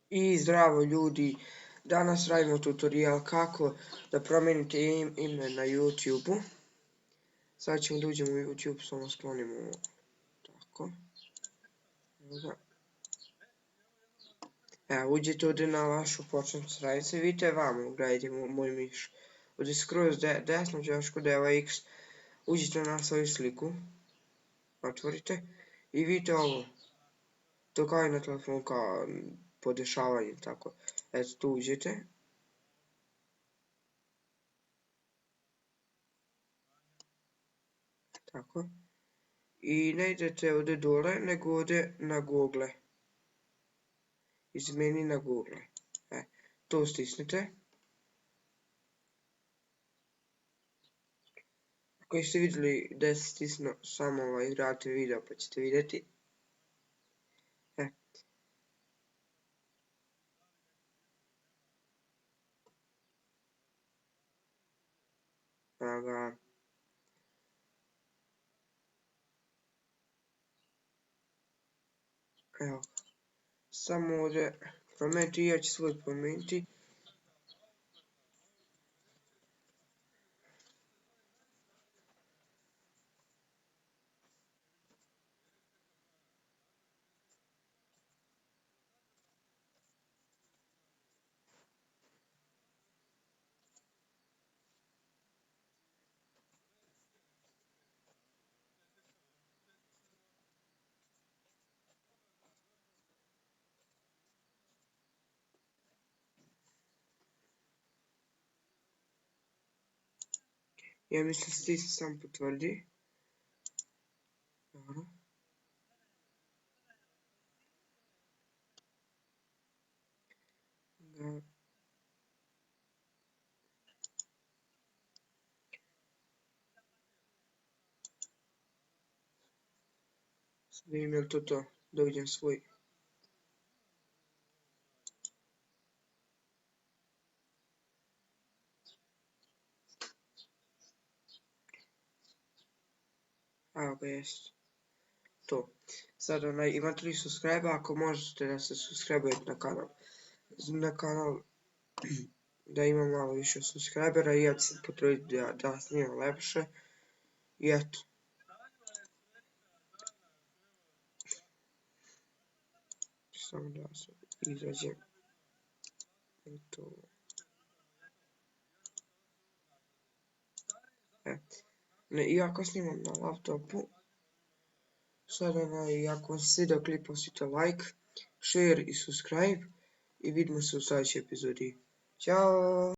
I zdravo ljudi, danas radimo tutorial kako da promijenite ime na YouTube-u. Sad ćemo da uđemo u YouTube, samo sklonimo ovo. Tako. Evo, uđete ovdje na vašu početnu stranicu i vidite vamo, gledajte moj miš. Ovdje skroz desno ćeš kod evo X, uđite na svoju sliku, otvorite i vidite ovo. To kao i na telefonu, kao podešavanje, tako. Eto, tu uđete. Tako. I ne idete ovdje dole, nego ovdje na Google. Izmeni na Google. To stisnite. Ako ste vidjeli da se stisnu, samo vratite video pa ćete vidjeti. Evo. Samo ovdje promijeniti, ja ću svoj promijeniti. Ja mislim da se sam potvrdi. Dobro. Sad vidim je li to, da uđem svoj. Evo ga, jest. To. Sad ima 3 subscribe, ako možete da se subscribe na kanal. Na kanal da ima malo više subscribera i ja ću se potruditi da snimam lepše. I eto. Samo da se izađem. Iako snimam na laptopu, sad ako vam se svidio klip, ostavite like, share i subscribe i vidimo se u sljedećoj epizodi. Ćao!